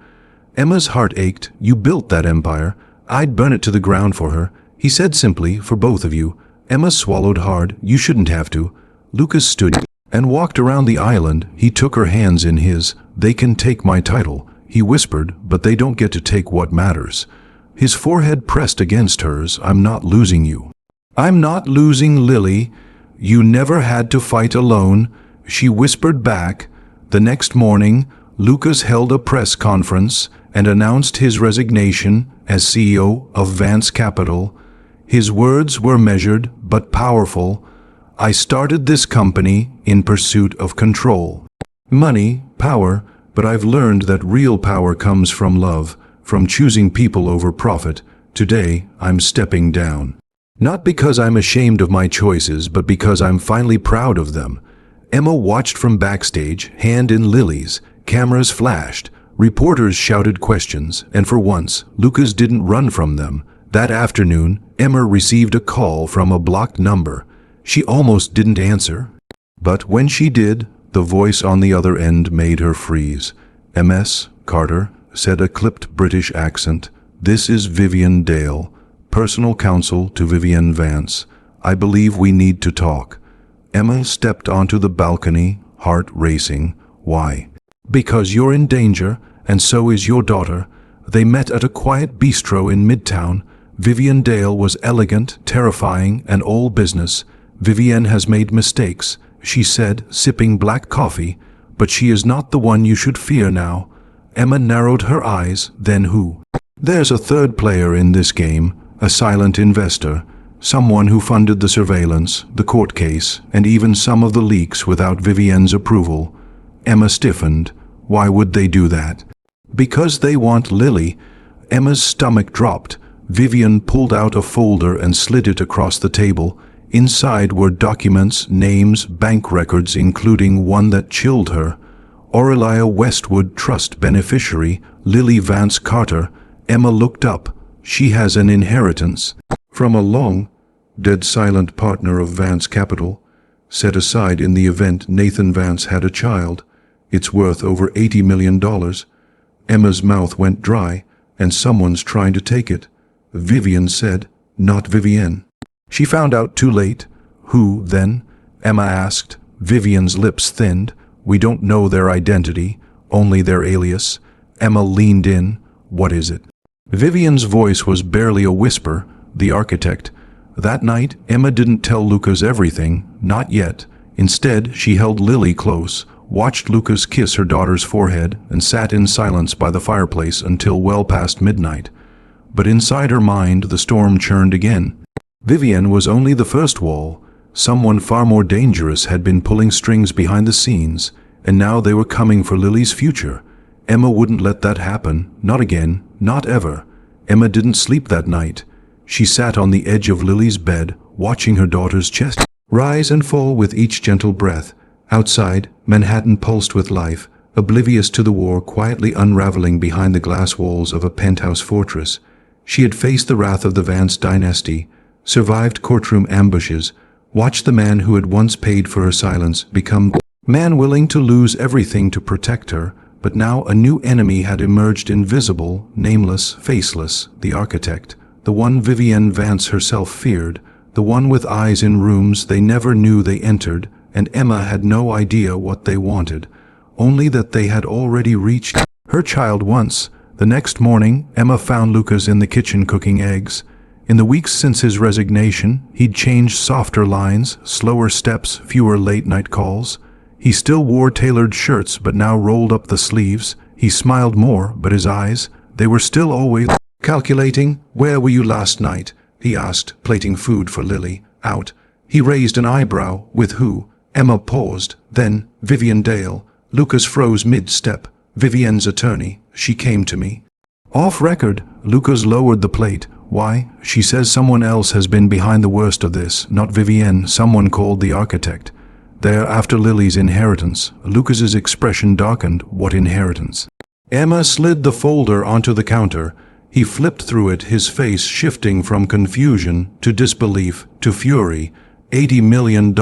Emma's heart ached. You built that empire. I'd burn it to the ground for her. He said simply, for both of you. Emma swallowed hard. You shouldn't have to. Lucas stood and walked around the island. He took her hands in his. They can take my title, he whispered, but they don't get to take what matters. His forehead pressed against hers. I'm not losing you. I'm not losing Lily. You never had to fight alone, she whispered back. The next morning, Lucas held a press conference and announced his resignation as CEO of Vance Capital. His words were measured but powerful. I started this company in pursuit of control. Money, power, but I've learned that real power comes from love, from choosing people over profit. Today, I'm stepping down. Not because I'm ashamed of my choices, but because I'm finally proud of them. Emma watched from backstage, hand in Lily's. Cameras flashed. Reporters shouted questions, and for once, Lucas didn't run from them. That afternoon, Emma received a call from a blocked number. She almost didn't answer. But when she did, The voice on the other end made her freeze. "MS, Carter," said a clipped British accent. "This is Vivian Dale, personal counsel to Vivian Vance. I believe we need to talk." Emma stepped onto the balcony, heart racing. "Why?" "Because you're in danger, and so is your daughter." They met at a quiet bistro in Midtown. Vivian Dale was elegant, terrifying, and all business. "Vivian has made mistakes," she said, sipping black coffee, "but she is not the one you should fear now." Emma narrowed her eyes. "Then who?" "There's a third player in this game, a silent investor, someone who funded the surveillance, the court case, and even some of the leaks without Vivian's approval." Emma stiffened. "Why would they do that?" "Because they want Lily." Emma's stomach dropped. Vivian pulled out a folder and slid it across the table. Inside were documents, names, bank records, including one that chilled her. Aurelia Westwood Trust beneficiary, Lily Vance Carter. Emma looked up. "She has an inheritance from a long, dead silent partner of Vance Capital, set aside in the event Nathan Vance had a child. It's worth over $80 million. Emma's mouth went dry. "And someone's trying to take it," Vivian said. "Not Vivienne." She found out too late. "Who, then?" Emma asked. Vivian's lips thinned. "We don't know their identity, only their alias." Emma leaned in. "What is it?" Vivian's voice was barely a whisper. "The architect." That night, Emma didn't tell Lucas everything, not yet. Instead, she held Lily close, watched Lucas kiss her daughter's forehead, and sat in silence by the fireplace until well past midnight. But inside her mind, the storm churned again. Vivian was only the first wall. Someone far more dangerous had been pulling strings behind the scenes, and now they were coming for Lily's future. Emma wouldn't let that happen. Not again. Not ever. Emma didn't sleep that night. She sat on the edge of Lily's bed, watching her daughter's chest rise and fall with each gentle breath. Outside, Manhattan pulsed with life, oblivious to the war quietly unraveling behind the glass walls of a penthouse fortress. She had faced the wrath of the Vance dynasty, survived courtroom ambushes, watched the man who had once paid for her silence become man willing to lose everything to protect her. But now a new enemy had emerged, invisible, nameless, faceless, the architect, the one Vivian Vance herself feared, the one with eyes in rooms they never knew they entered, and Emma had no idea what they wanted, only that they had already reached her child once. The next morning, Emma found Lucas in the kitchen cooking eggs. In the weeks since his resignation, he'd changed, softer lines, slower steps, fewer late-night calls. He still wore tailored shirts, but now rolled up the sleeves. He smiled more, but his eyes, they were still always calculating. "Where were you last night?" he asked, plating food for Lily. "Out." He raised an eyebrow. "With who?" Emma paused. Then, "Vivian Dale." Lucas froze mid-step. "Vivian's attorney. She came to me." "Off record." Lucas lowered the plate. "Why?" "She says someone else has been behind the worst of this. Not Vivian. Someone called the architect. They're after Lily's inheritance." Lucas's expression darkened. "What inheritance?" Emma slid the folder onto the counter. He flipped through it, his face shifting from confusion to disbelief to fury. $80 million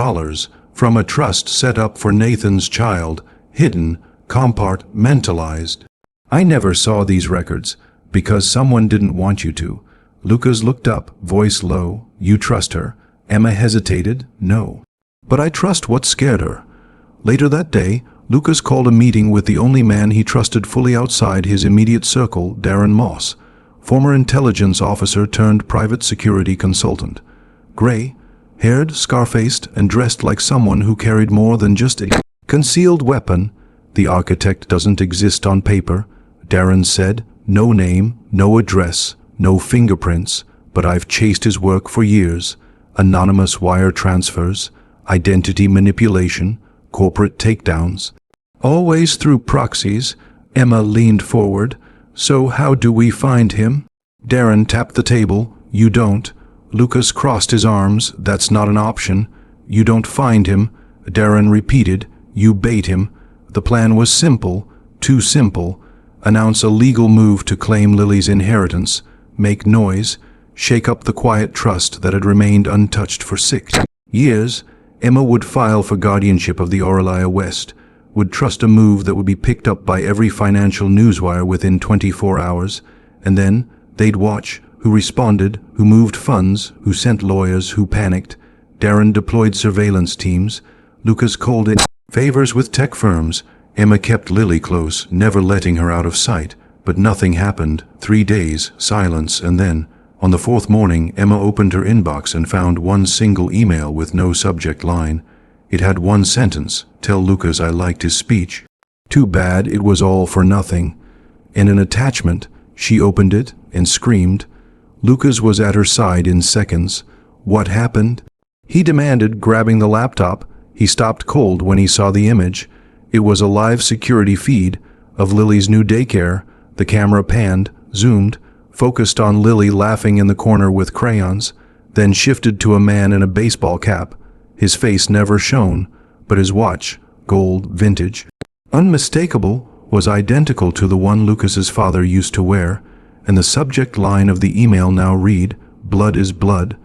from a trust set up for Nathan's child, hidden, compartmentalized. "I never saw these records, because someone didn't want you to." Lucas looked up, voice low. "You trust her?" Emma hesitated. "No. But I trust what scared her." Later that day, Lucas called a meeting with the only man he trusted fully outside his immediate circle, Darren Moss, former intelligence officer turned private security consultant. Gray-haired, scar-faced, and dressed like someone who carried more than just a concealed weapon. "The architect doesn't exist on paper," Darren said. "No name, no address, no fingerprints, but I've chased his work for years. Anonymous wire transfers, identity manipulation, corporate takedowns. Always through proxies." Emma leaned forward. "So how do we find him?" Darren tapped the table. "You don't." Lucas crossed his arms. "That's not an option." "You don't find him," Darren repeated. "You bait him." The plan was simple, too simple. Announce a legal move to claim Lily's inheritance, make noise, shake up the quiet trust that had remained untouched for 6 years. Emma would file for guardianship of the Aurelia West, would trust a move that would be picked up by every financial newswire within 24 hours, and then they'd watch who responded, who moved funds, who sent lawyers, who panicked. Darren deployed surveillance teams. Lucas called in favors with tech firms. Emma kept Lily close, never letting her out of sight. But nothing happened. 3 days, silence, and then, on the 4th morning, Emma opened her inbox and found one single email with no subject line. It had one sentence: "Tell Lucas I liked his speech." Too bad it was all for nothing. In an attachment, she opened it and screamed. Lucas was at her side in seconds. What happened? He demanded, grabbing the laptop. He stopped cold when he saw the image. It was a live security feed of Lily's new daycare. The camera panned, zoomed, focused on Lily laughing in the corner with crayons, then shifted to a man in a baseball cap. His face never shone, but his watch, gold, vintage, unmistakable, was identical to the one Lucas's father used to wear, and the subject line of the email now read, "Blood is blood."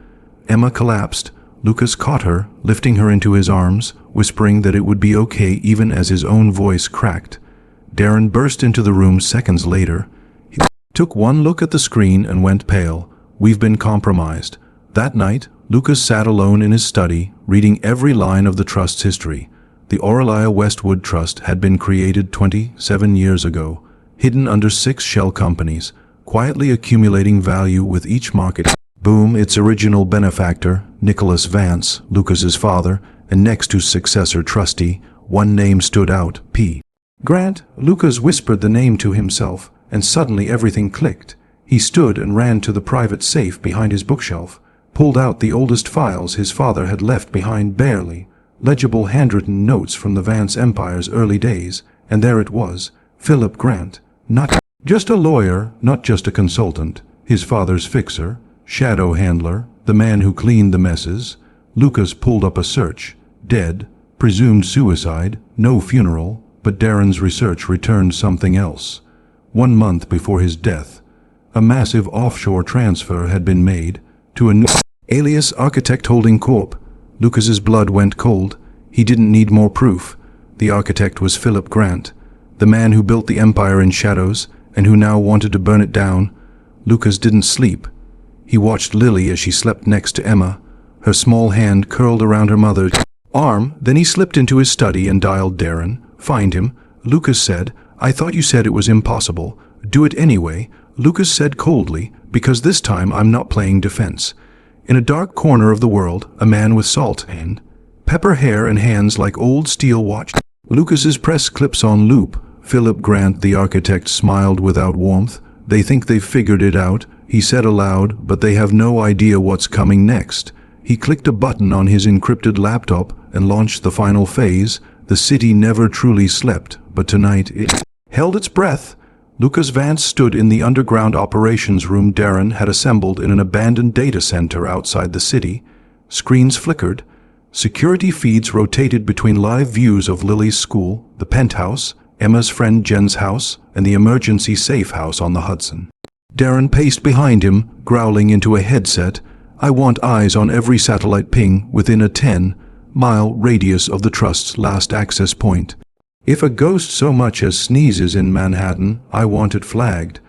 Emma collapsed. Lucas caught her, lifting her into his arms, whispering that it would be okay even as his own voice cracked. Darren burst into the room seconds later. He took one look at the screen and went pale. "We've been compromised." That night, Lucas sat alone in his study, reading every line of the trust's history. The Aurelia Westwood Trust had been created 27 years ago, hidden under 6 shell companies, quietly accumulating value with each market boom. Its original benefactor, Nicholas Vance, Lucas's father, and next to successor trustee, one name stood out: P. Grant. Lucas whispered the name to himself, and suddenly everything clicked. He stood and ran to the private safe behind his bookshelf, pulled out the oldest files his father had left behind, barely legible handwritten notes from the Vance Empire's early days, and there it was, Philip Grant, not just a lawyer, not just a consultant, his father's fixer, shadow handler, the man who cleaned the messes. Lucas pulled up a search. Dead, presumed suicide, no funeral, but Darren's research returned something else. 1 month before his death, a massive offshore transfer had been made to a new Alias Architect Holding Corp. Lucas's blood went cold. He didn't need more proof. The architect was Philip Grant, the man who built the empire in shadows and who now wanted to burn it down. Lucas didn't sleep. He watched Lily as she slept next to Emma, her small hand curled around her mother's arm. Then he slipped into his study and dialed Darren. "Find him," Lucas said. "I thought you said it was impossible." "Do it anyway," Lucas said coldly, "because this time I'm not playing defense." In a dark corner of the world, a man with salt and pepper hair and hands like old steel watched Lucas's press clips on loop. Philip Grant, the architect, smiled without warmth. "They think they've figured it out," he said aloud, "but they have no idea what's coming next." He clicked a button on his encrypted laptop and launched the final phase. The city never truly slept, but tonight it held its breath. Lucas Vance stood in the underground operations room Darren had assembled in an abandoned data center outside the city. Screens flickered. Security feeds rotated between live views of Lily's school, the penthouse, Emma's friend Jen's house, and the emergency safe house on the Hudson. Darren paced behind him, growling into a headset. "I want eyes on every satellite ping within a 10-mile radius of the Trust's last access point. If a ghost so much as sneezes in Manhattan, I want it flagged."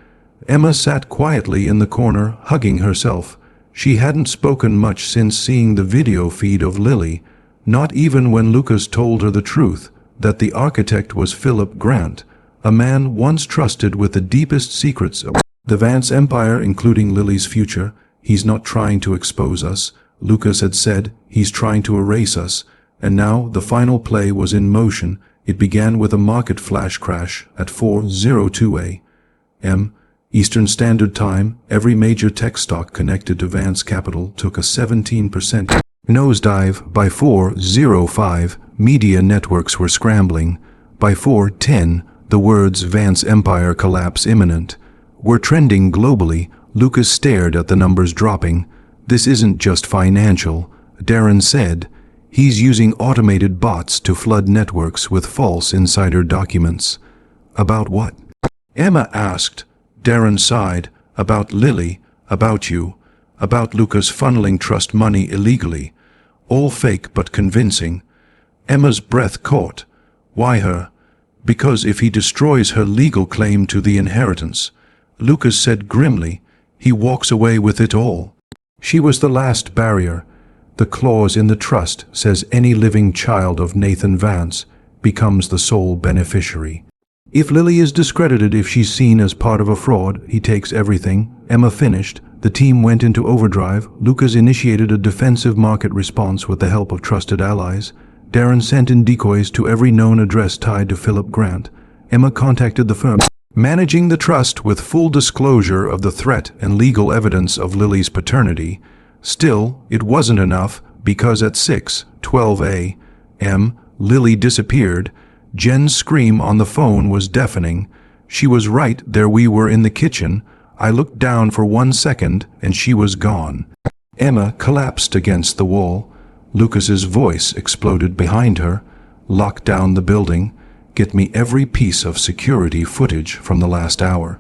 Emma sat quietly in the corner, hugging herself. She hadn't spoken much since seeing the video feed of Lily, not even when Lucas told her the truth, that the architect was Philip Grant, a man once trusted with the deepest secrets of the Vance Empire, including Lily's future. "He's not trying to expose us," Lucas had said. "He's trying to erase us." And now the final play was in motion. It began with a market flash crash at 4:02 a.m. Eastern Standard Time. Every major tech stock connected to Vance Capital took a 17% nosedive. By 4:05, media networks were scrambling. By 4:10, the words "Vance Empire collapse imminent" were trending globally. Lucas stared at the numbers dropping. "This isn't just financial," Darren said. "He's using automated bots to flood networks with false insider documents." "About what?" Emma asked. Darren sighed. "About Lily, about you, about Lucas funneling trust money illegally. All fake but convincing. Emma's breath caught. Why her? Because if he destroys her legal claim to the inheritance, Lucas said grimly, he walks away with it all. She was the last barrier. The clause in the trust says any living child of Nathan Vance becomes the sole beneficiary. If Lily is discredited, if she's seen as part of a fraud, he takes everything. Emma finished. The team went into overdrive. Lucas initiated a defensive market response with the help of trusted allies. Darren sent in decoys to every known address tied to Philip Grant. Emma contacted the firm, managing the trust with full disclosure of the threat and legal evidence of Lily's paternity. Still, it wasn't enough, because at 6:12 a.m., Lily disappeared. Jen's scream on the phone was deafening. She was right there. We were in the kitchen. I looked down for 1 second, and she was gone. Emma collapsed against the wall. Lucas's voice exploded behind her. Lock down the building. Get me every piece of security footage from the last hour.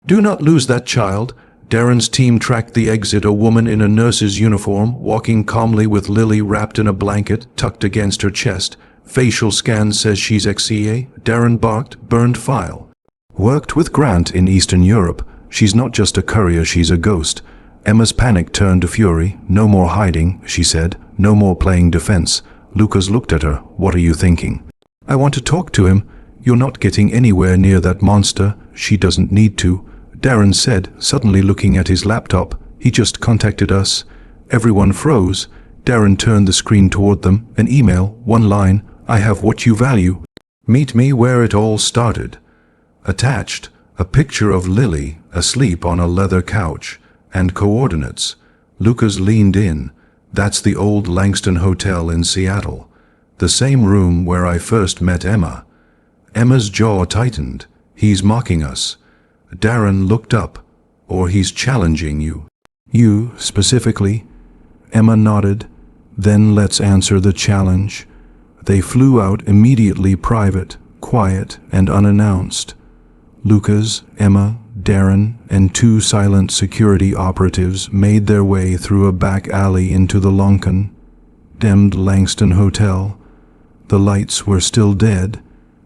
Do not lose that child. Darren's team tracked the exit, a woman in a nurse's uniform, walking calmly with Lily wrapped in a blanket, tucked against her chest. Facial scan says she's ex-EA. Darren barked, burned file. Worked with Grant in Eastern Europe. She's not just a courier, she's a ghost. Emma's panic turned to fury. No more hiding, she said. No more playing defense. Lucas looked at her. What are you thinking? I want to talk to him. You're not getting anywhere near that monster. She doesn't need to. Darren said, suddenly looking at his laptop. He just contacted us. Everyone froze. Darren turned the screen toward them. An email, one line. I have what you value. Meet me where it all started. Attached, a picture of Lily asleep on a leather couch, and coordinates. Lucas leaned in. That's the old Langston Hotel in Seattle. The same room where I first met Emma. Emma's jaw tightened. He's mocking us. Darren looked up. Or he's challenging you. You, specifically? Emma nodded. Then let's answer the challenge. They flew out immediately, private, quiet, and unannounced. Lucas, Emma, Darren, and 2 silent security operatives made their way through a back alley into the Lonken, dimmed Langston Hotel. The lights were still dead.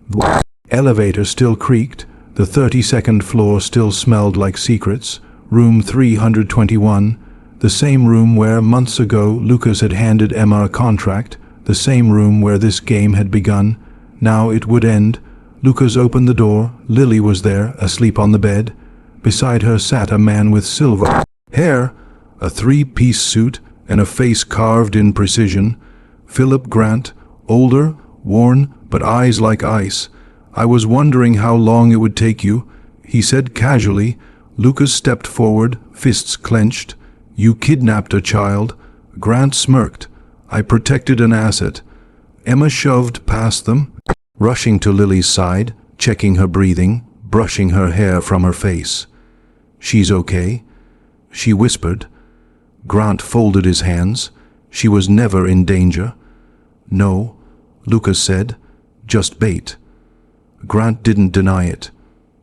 The elevator still creaked. The 32nd floor still smelled like secrets. Room 321, the same room where, months ago, Lucas had handed Emma a contract, the same room where this game had begun. Now it would end. Lucas opened the door. Lily was there, asleep on the bed. Beside her sat a man with silver hair, a 3-piece suit, and a face carved in precision. Philip Grant, older, worn, but eyes like ice. I was wondering how long it would take you, he said casually. Lucas stepped forward, fists clenched. You kidnapped a child. Grant smirked. I protected an asset. Emma shoved past them, rushing to Lily's side, checking her breathing, brushing her hair from her face. She's okay, she whispered. Grant folded his hands. She was never in danger. No, Lucas said, just bait. Grant didn't deny it.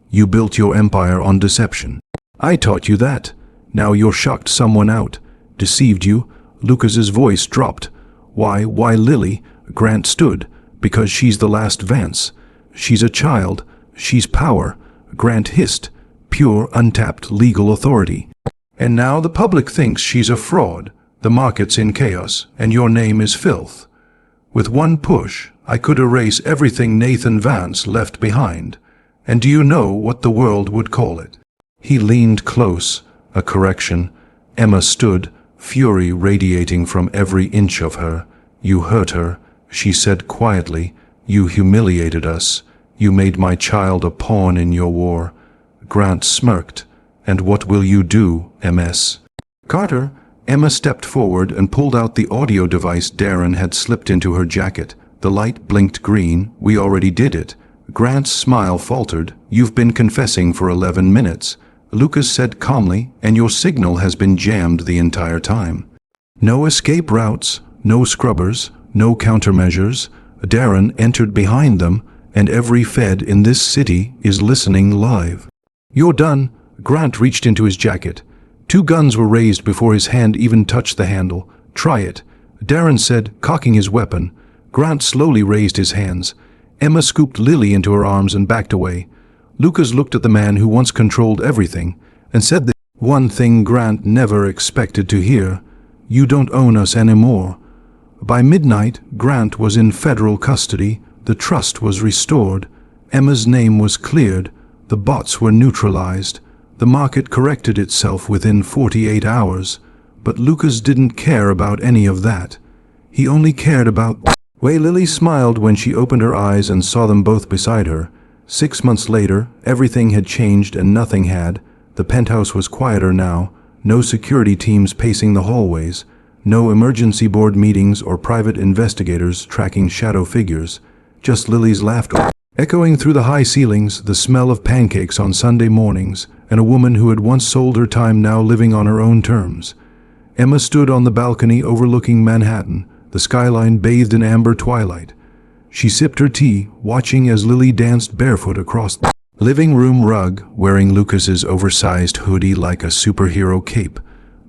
You built your empire on deception. I taught you that. Now you're shocked someone out. Deceived you. Lucas's voice dropped. Why Lily? Grant stood. Because she's the last Vance. She's a child. She's power. Grant hissed. Pure, untapped legal authority. And now the public thinks she's a fraud. The market's in chaos, and your name is filth. With one push, I could erase everything Nathan Vance left behind. And do you know what the world would call it? He leaned close. A correction. Emma stood, fury radiating from every inch of her. You hurt her, she said quietly. You humiliated us. You made my child a pawn in your war. Grant smirked. And what will you do, MS? Carter. Emma stepped forward and pulled out the audio device Darren had slipped into her jacket. The light blinked green. We already did it. Grant's smile faltered. You've been confessing for 11 minutes. Lucas said calmly, and your signal has been jammed the entire time. No escape routes, no scrubbers, no countermeasures. Darren entered behind them, and every Fed in this city is listening live. You're done. Grant reached into his jacket. 2 guns were raised before his hand even touched the handle. Try it. Darren said, cocking his weapon. Grant slowly raised his hands. Emma scooped Lily into her arms and backed away. Lucas looked at the man who once controlled everything and said the one thing Grant never expected to hear: "You don't own us anymore." By midnight, Grant was in federal custody. The trust was restored. Emma's name was cleared. The bots were neutralized. The market corrected itself within 48 hours. But Lucas didn't care about any of that. He only cared about way. Lily smiled when she opened her eyes and saw them both beside her. 6 months later, everything had changed and nothing had. The penthouse was quieter now. No security teams pacing the hallways. No emergency board meetings or private investigators tracking shadow figures. Just Lily's laughter echoing through the high ceilings, the smell of pancakes on Sunday mornings, and a woman who had once sold her time now living on her own terms. Emma stood on the balcony overlooking Manhattan, the skyline bathed in amber twilight. She sipped her tea, watching as Lily danced barefoot across the living room rug, wearing Lucas's oversized hoodie like a superhero cape.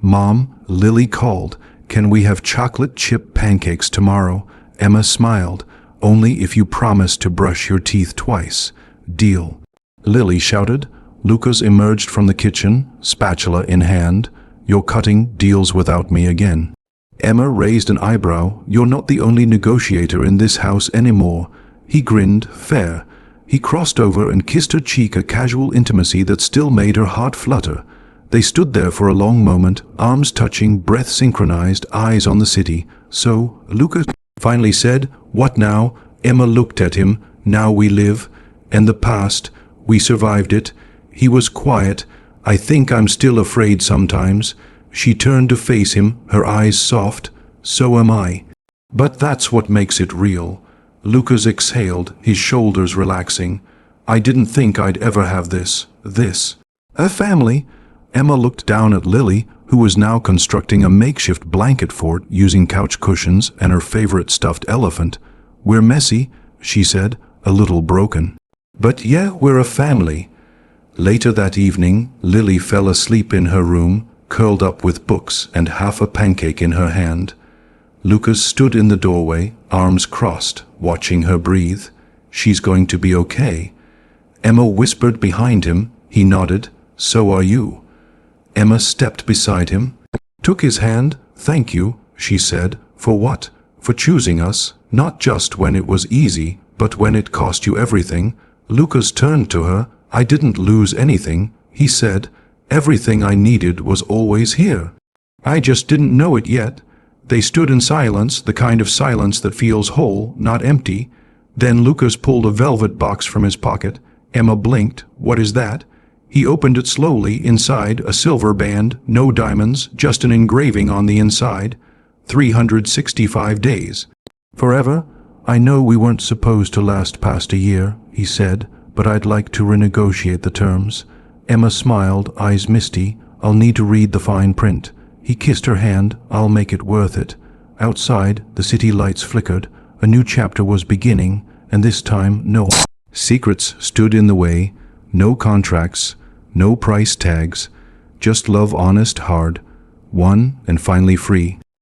"Mom," Lily called, "can we have chocolate chip pancakes tomorrow?" Emma smiled. "Only if you promise to brush your teeth twice." "Deal," Lily shouted. Lucas emerged from the kitchen, spatula in hand. "You're cutting deals without me again." Emma raised an eyebrow. "You're not the only negotiator in this house anymore." He grinned, fair. He crossed over and kissed her cheek, a casual intimacy that still made her heart flutter. They stood there for a long moment, arms touching, breath synchronized, eyes on the city. "So," Lucas finally said, "what now?" Emma looked at him. "Now we live. And the past, we survived it." He was quiet. "I think I'm still afraid sometimes." She turned to face him, her eyes soft. "So am I. But that's what makes it real." Lucas exhaled, his shoulders relaxing. "I didn't think I'd ever have this. A family." Emma looked down at Lily, who was now constructing a makeshift blanket fort using couch cushions and her favorite stuffed elephant. "We're messy," she said, "a little broken. But yeah, we're a family." Later that evening, Lily fell asleep in her room, curled up with books and half a pancake in her hand. Lucas stood in the doorway, arms crossed, watching her breathe. "She's going to be okay." Emma whispered behind him. He nodded. "So are you." Emma stepped beside him, took his hand. "Thank you," she said. "For what?" "For choosing us, not just when it was easy, but when it cost you everything." Lucas turned to her. "I didn't lose anything," he said. "Everything I needed was always here. I just didn't know it yet." They stood in silence, the kind of silence that feels whole, not empty. Then Lucas pulled a velvet box from his pocket. Emma blinked. "What is that?" He opened it slowly. Inside, a silver band, no diamonds, just an engraving on the inside. 365 days. "Forever? I know we weren't supposed to last past a year," he said, "but I'd like to renegotiate the terms." Emma smiled, eyes misty. "I'll need to read the fine print." He kissed her hand. "I'll make it worth it." Outside, the city lights flickered. A new chapter was beginning, and this time no secrets stood in the way, no contracts, no price tags, just love honest, hard, won and finally free.